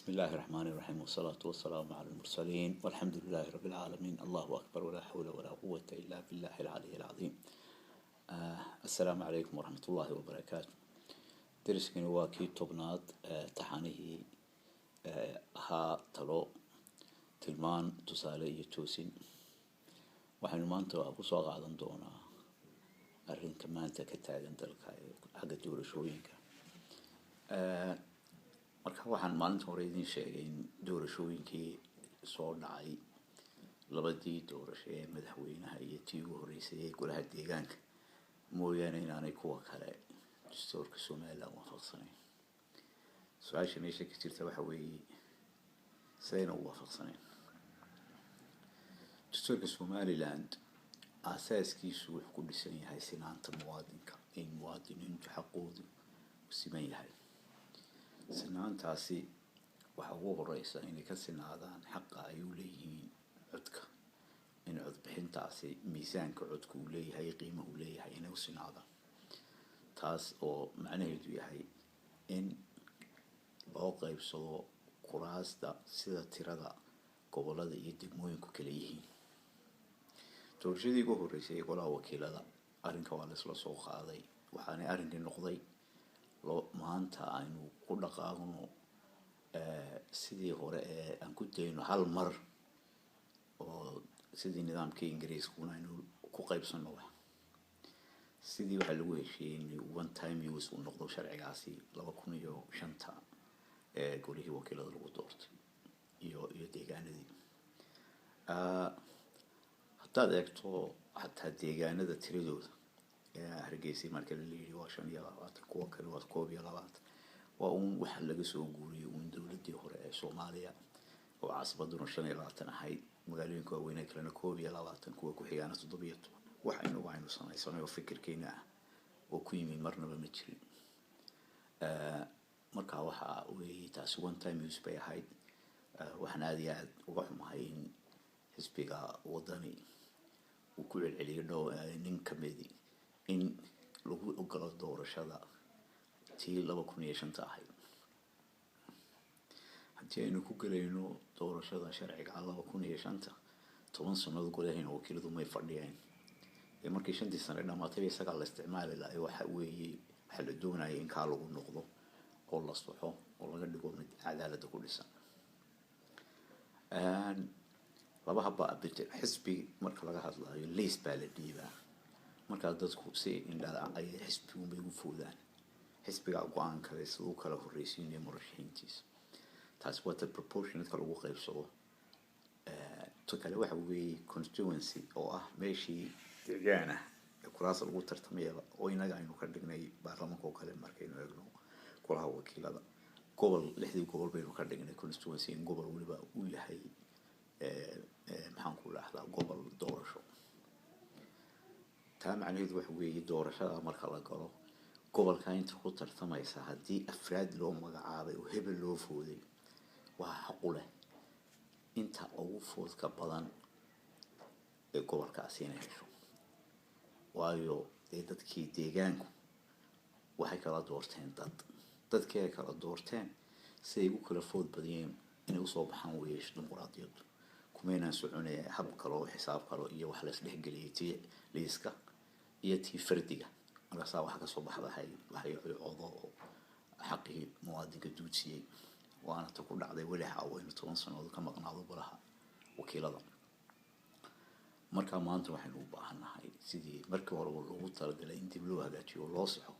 بسم الله الرحمن الرحيم والصلاة والسلام على المرسلين والحمد لله رب العالمين. الله أكبر ولا حول ولا قوة إلا بالله العلي العظيم. السلام عليكم ورحمة الله وبركاته. درسكني واكي طبناد تحانيه ها تلو تلمان تسالي توسين waxaynu maanta ku soo qaadan doonaa arrinta maanta ka taagan dalka xagga doorashooyinka. marka waxaan maalinta hore idin sheegay in doorashooyinkii soo dhacay labadii doorasho ee madaxweynaha iyo tii ugu horeysay ee golaha deegaanka mooyaane inaanay kuwa kale dastuurka Soomaaliland waafaqsanayn. su-aasha meesha ka jirta waxa weeye sidayna u waafaqsanayn. dastuurka Soomaaliland asaaskiisu wuxuu ku dhisan yahay sinaanta muwaadinka in muwaadiniintu xaqoodu u siman yahay. sinaantaasi waxa ugu horeysa inay ka sinaadaan xaqa ay u leeyihiin codka, in codbixintaasi miisaanka codku uu leeyahay qiimo uu leeyahay inay u sinaadaan. taas oo macnaheedu yahay in loo qaybsado kuraasta sida tirada gobolada iyo degmooyinku kala yihiin. doorashadii ugu horeysay ee golaha wakiilada arrinka waa la isla soo qaaday, waxaana arrinkii noqday maanta aynu ku dhaqaaqno sidii hore ee aan ku dayno hal mar oo sidii nidaamkii ingiriiskuna aynu ku qaybsano sidii waxa lagu heshiiyey one time use uu noqdo sharcigaasi 2005 ee golihii wakiilada lagu doortay iyo deegaanadii. haddaad eegto xataa deegaanada tiradooda hargeysa marka la leeyahay waa 25 kuwa kale waa 21 waa waxa laga soo guuriyay dowladii hore ee Soomaaliya oo caasimaduna 25 ahayd, magaalooyinka waaweyn kalena 21, kuwa ku xigana 17. waxaynu samaysanay fikirkeena oo ku yimid marnaba ma jirin. marka waxa weeye taas one time use bay ahayd. waxaan aad iyo aad uga xumahay in xisbiga wadani uu ku celceliyo nin kamidi in lagu ogolo doorashada tii 2005 ahayd. haddii aynu ku galayno doorashada sharciga 2005 10 sano golaha wakiiladu may fadhiyeen. markii 5 sano dhamaatay isaga la isticmaali lahaa waxa weeye waxa la doonayay in ka lagu noqdo oo la saxo oo laga dhigo mid cadaalad ku dhisan. laba haba abid xisbi marka laga hadlayo lees baa la dhiibaa. marka dadku si indhala ay xisbigu bay u foodaan xisbiga go'aan kale sidoo kale horeysiinay murashaxiintiisa. taas waa proportionate lagu qaybsado. to kale waxa weeye constituency oo ah meeshii deegaana ee kuraas lagu tartamaya oo inaga aynu ka dhignay baarlamaanka oo kale markaynu eegno golaha wakiilada gobol 6 gobol baynu ka dhignay constituency in gobol waliba uu yahay maxaan ku lahaa gobol doorasho. taa macnaheedu waxa weeye doorashada marka la galo gobolka inta ku tartamaysa haddii afraad loo magacaabay oo hebel loo fooday waa xaq u leh inta ugu foodka badan ee gobolkaasi inay hesho. waayo dadkii deegaanku waxay kala doorteen dadkii ay kala doorteen si ay u kala food badiyeen inay u soo baxaan weesh dimuqraadiyad kumeena soconay hab kale oo xisaab kale iyo wax la isdhexgeliyay tii liiska iyo tii fardiga marka wax ka soo baxday waxay codoo xaqii muwaadinka duudsiyay waana ta ku dhacday wali haween 10 sano ka maqnaado golaha wakiilada. marka maanta waxaynu u baahanahay sidii markii hore loogu talagalay in dib loo hagaajiyo loo saxo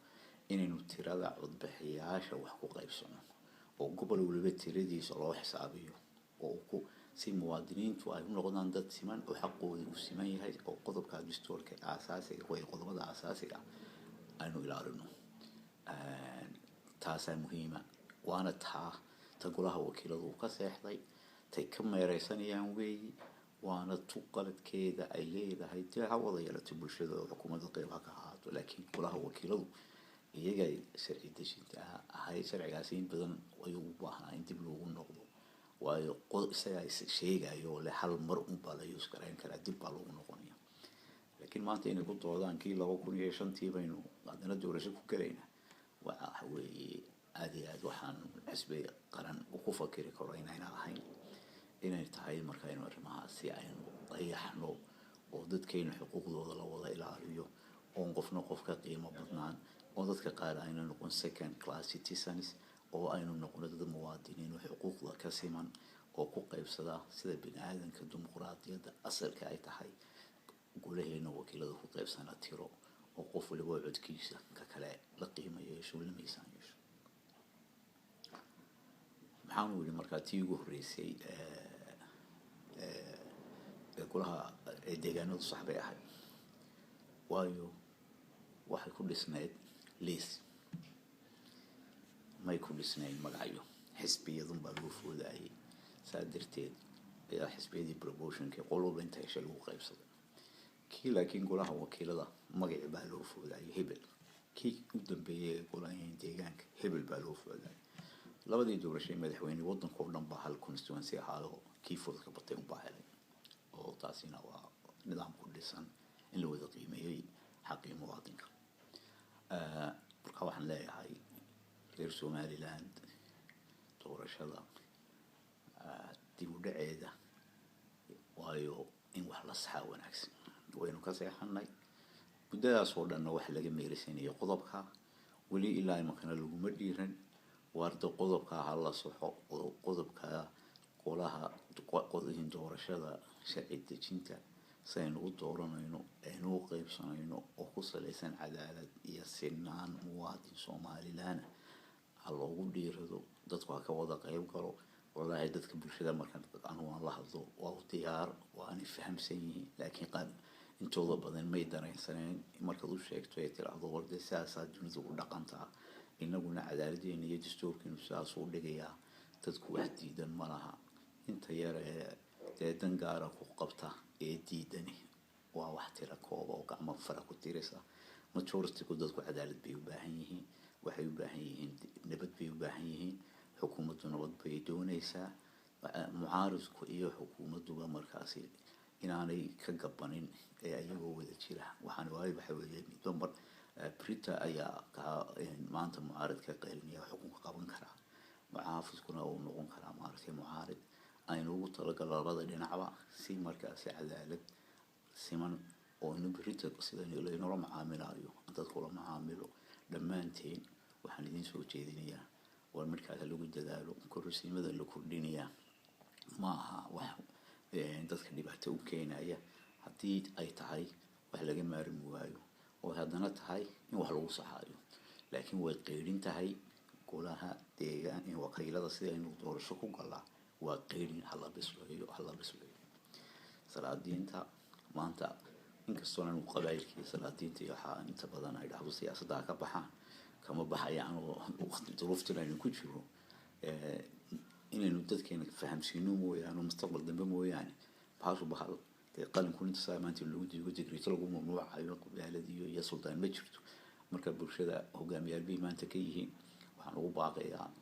inaynu tirada codbixiyaasha wax ku qaybsano oo gobol waliba tiradiisa loo xisaabiyo oo si muwaadiniintu ay u noqdaan dad siman oo xaqoodu u siman yahay oo qodobka dastuurka asaasiga way qodobada asaasiga aynu ilaalino. taas ayaa muhiima waana ta golaha wakiiladu ka seexday tay ka meereysanayaan weeye waana tuqaladkeeda ay leedahay taa wada yeelata bulshada oo xukuumadda qayb ka ahaato. laakiin golaha wakiiladu iyaga sharci dejinta ahay sharcigaasi in badan ay u baahnaa in dib loogu noqdo waayo isaga sheegayo le hal mar baa la use gareyn karaa dib baa loogu noqonaya. laakiin maanta inay ku doodaan kii 2005 baynu haddana doorasho ku galayna waxa weeye aad iyo aad waxaan xisbi qaran ku fakiri karo inayna ahayn inay tahay markaynu arrimahaasi aynu dayaxno oo dadkayna xuquuqdooda la wada ilaaliyo oo qofna qof ka qiimo badnaan oo dadka qaar ayna noqon second class citizens oo aynu noqono dad muwaadiniin oo xuquuqda ka siman oo ku qaybsada sida bini'aadanka dimuqraadiyadda asalka ay tahay golaheena wakiilada ku qaybsana tiro oo qof waliba codkiisa ka kale la qiimeeyo yeesho la miisaan yeesho maxaan weli markaa tii ugu horreysay golaha deegaanadu sax bay ahayd waayo waxay ku dhisnayd liis may ku dhisnayn magacyo xisbiyadun baa loo foodayay saa darteed ayaa xisbiyadii promotionkii qolwalba inta hesha lagu qaybsaday kii laakiin golaha wakiilada magaci baa loo foodayay hebel kii u dambeeyay golaha deegaanka hebel baa loo foodayay labadii doorashay madaxweyne waddanka oo dhan baa hal constituency ahaado kii fududka batay un baa helay oo taasina waa nidaam ku dhisan in la wada qiimeeyey xaqii muwaadinka marka waxaan leeyahay reer Somaliland doorashada dib u dhaceeda waayo in wax la saxa wanaagsan waynu ka seexanay muddadaas oo dhanna wax laga meerisanayo qodobka weli ilaa imakana laguma dhiiran warda qodobka hala soxo qodobka golaha qodobin doorashada sharci dejinta saynu u dooranayno aynu u qaybsanayno oo ku saleysan cadaalad iyo sinaan muwaadin Somaliland loogu dhiirado dadku ka wada qayb galo walahi dadka bulshada markaan anu la hadlo waa u diyaar waana fahamsan yihiin laakiin qaar intooda badan may dareensaneen marka uu sheegto ay tiraahdo warda siyaasad dunidu u dhaqantaa inaguna cadaaladdeena iyo dastuurkeenu sidaas u dhigayaa dadku wax diidan ma laha inta yar ee dan gaara ku qabta ee diidani waa wax tira koob oo gacmo fara ku tirisa majority-ku dadku cadaalad bay u baahan yihiin waxay u baahan yihiin nabad bay u baahan yihiin xukuumaddu nabad bay doonaysaa mucaaridku iyo xukuumadduba markaasi inaanay ka gabanin ee ayagoo wada jira waxaan waxa weeye midba mar بريتا أيا ما أنت معارض كقيلني حكم قابن كرا معافظ كنا ونقون كرا معارض معارض أي نقول طلق الرضا لنعبا سي مركز عدالة سيمن وإنه بريتا قصيدة يقول نرى معامل أيوه أنت تدخل معامله لما أنتين وحندين سوى جدينيا والمركز اللي قد دالو كرسي ماذا اللي كردينيا معها وحو أنت تخلي بعتو كينا أيه حتى أي تعي وحلا جمار موايو وهذا نتهاي إن وحلو صحايو لكن وقيرين تهاي كلها ديجان إن وقيلة تصير إنه دور شكو قلا وقيرين حلا بسويه حلا بسويه صلاة دين تا ما أنت إنك السنة وقبائل كي صلاة دين تيجا أنت بدنا إذا حبوا سياسة داك بحا كما بحا يعني وقت ظروفتنا إنه كتشرو إن المدة كأنك فهم شنو مو يعني مستقبل ذنب مو يعني بحاجة بحال قال كل أنت سامانتي اللودي وتجري تلقوا ممنوع عيون قبائل يا سلطان ما جرتو مركب برشة هو جام يربي ما أنت كيه وحنو باقي يعني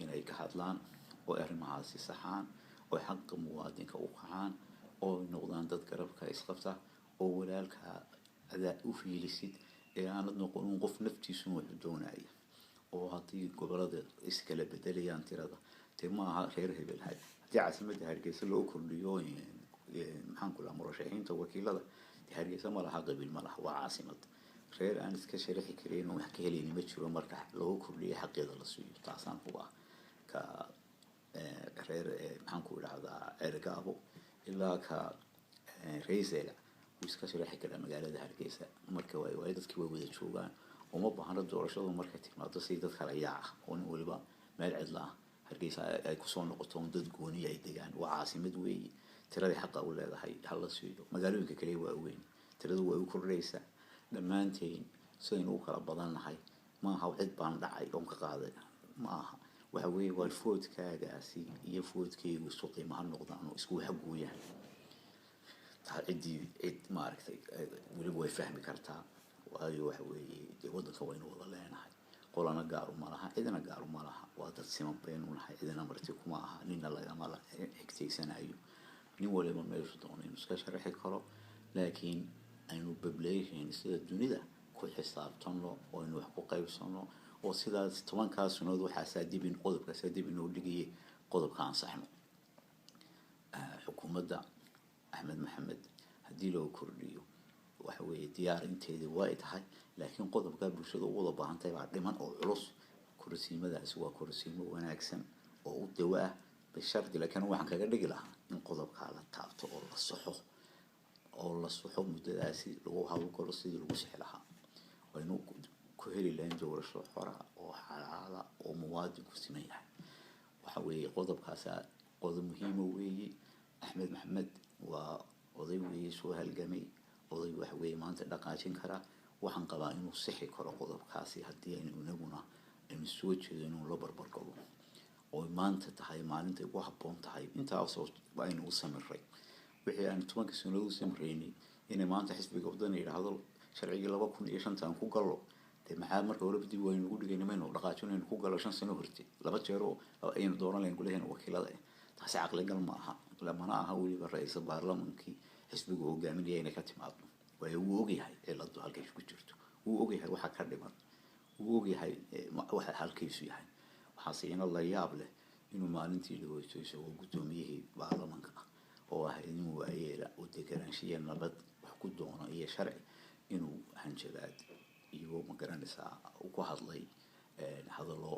إن أي كحطلان وإرم عاصي صحان وحق موادين كوقعان أو نقدان تذكر كإسقفته أو ولالك أداء وفي لسيد يعني نقول نقف نفتي سنو دوناي أو هاتي قبلة إسكالة بدلية أنت رضا تما خير هي بالهاي تعسمت هالكيس اللي أكل اليوم محن كل مرشحين توكيل هذا هالكيس ما لها قبل ما لها وعاصمة خير أنا سكشري حكرين وحكي لي نمشي ومركح لو كل حق هذا الصيد تعسان هو ك خير محن كل هذا إرجابه إلا ك رئيسه وسكشري حكي مجال هذا هالكيس مركب وايد كي وجود شوغان وما بحنا الدور شو مركتي ما تصيد خلايا ونقول بقى ما العدلة هالكيس أي كسون نقطون ضد جوني أي دجان وعاصمة وي ترى حق أولاد هاي هلا سويدو ما قالوا لك كليه وين ترى هو كل رئيسة لما أنتين سينو كلا بدن هاي ما هو عد بان دعي يوم كقاعدة ما وهوي والفوت كاجاسي يفوت كي وسوقي مع النقطة إنه اسمه حقه يعني عدي عد ما عرفت ولي هو يفهم كرتا وأيوه هوي يودك وين والله لا هاي قول أنا قارو مالها إذا أنا قارو مالها وهذا السمن بيننا إذا أنا مرتكم معها نين الله يا مالا حكتي سنة أيوه نقول لهم ما يصدقون نسكت شرح الكرة لكن أنو ببليش يعني سيد الدنيا كل حساب تنو وإنه حقوق يوصلنا وسيداas tobankaas sunadood waxaa saadibin qodobka saadibin oo dhigay qodobka aan saxno xukuumadda Axmed Maxamed hadii loo kordhiyo waxa weeye diyaarinteedii way tahay laakiin qodobka bulshada u wada baahantay baa dhiman oo culus kursiimadaas waa kursiimo wanaagsan oo u dawaa bishardi laakiin waxaan kaga dhigi lahaa in qodobka la taabto oo la saxo muddadaasi lagu hawl galo sidii lagu sixi lahaa waynu ku heli lahayn doorasho xor ah oo xalaal ah oo muwaadinku siman yahay waxa weeye qodobkaas qodob muhiim ah weeye Axmed Maxamed waa oday weeye soo halgamay oday waxa weeye maanta dhaqaajin kara waxaan qabaa inuu sixi karo qodobkaasi haddii aynu inaguna aynu soo jeedo inuu la barbar galo oo maanta tahay maalinta ugu habboon tahay intaas oo aynu u samiray wixii aan 10 sano u samreynay inay maanta xisbiga waddan yiraahdo sharciga 2005 aan ku galo maxaa marka hore dib waynu ugu dhigay inaynu dhaqaajinayno ku galo 5 sano hortii laba jeer oo aynu dooran lahayn gudaheena wakiilada taasi aqli gal ma aha lamana aha waliba ra'iisul baarlamaanki xisbiga hogaaminaya inay ka timaado way uu ogyahay ciladu halkay ku jirto uu ogyahay waxa ka dhiman uu ogyahay waxa halkiisu yahay waxa siina la yaab leh inuu maalintii la weyso isagoo gudoomiyay baarlamaanka oo ah inuu waayeela oo deganaanshiya nabad wax ku doono iyo sharci inuu hanjabaad iyo ma garanaysaa ku hadlay hadallo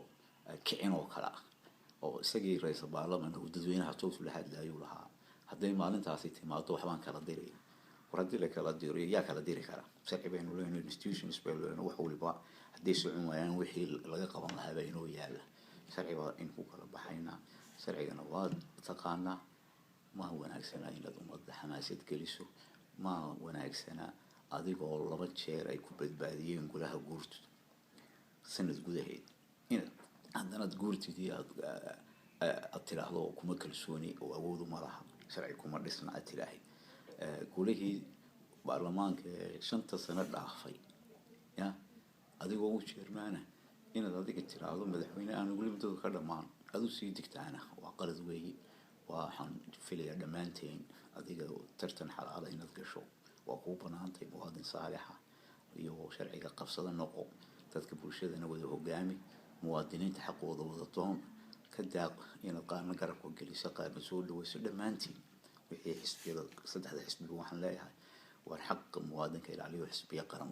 kicin oo kala oo isagii ra'iisul baarlamaanka uu dadweynaha toos la hadlayo lahaa hadday maalintaasi timaado waxbaan kala diray waradii la kala diray yaa kala diri kara sharci baynu leeyahay institutions baynu wax waliba hadday socon waayaan wixii laga qaban lahaa inuu yaala sharciga in ku kala baxayna sharcigana waa taqaana ma wanaagsana in la umada xamaasad geliso ma wanaagsana adigoo laba jeer ay ku badbaadiyeen golaha guurtu sanad gudaheed in عندنا تقولتي أتلاحظ كم كلسوني وأود مرها شرعي كم رسنا أتلاحي كله برلمان كشنطة سنة ضعفي يا هذا هو شيء معنا هنا ذلك أتلاحظ مدحونا أنا أقول بدو كرمان هذا سيدك تاعنا وقرض وجي وحن في اليدمانتين هذا ترتن حال على إن القشو وقوبنا أنت مهاد صالحة يو شرعي قفصة النقو تذكر الشيء أنا وده قامي مواطنين تحققوا ضوابطهم كداق إن القانون قرب وجلس قائم مسؤول ويسلم مانتي وهي حسب صدق هذا حسب الواحد لا يها والحق مواطن كيل عليه حسب يقرن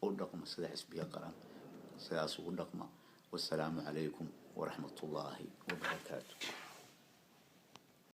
والرقم صدق حسب يقرن سياسة والرقم والسلام عليكم ورحمة الله وبركاته.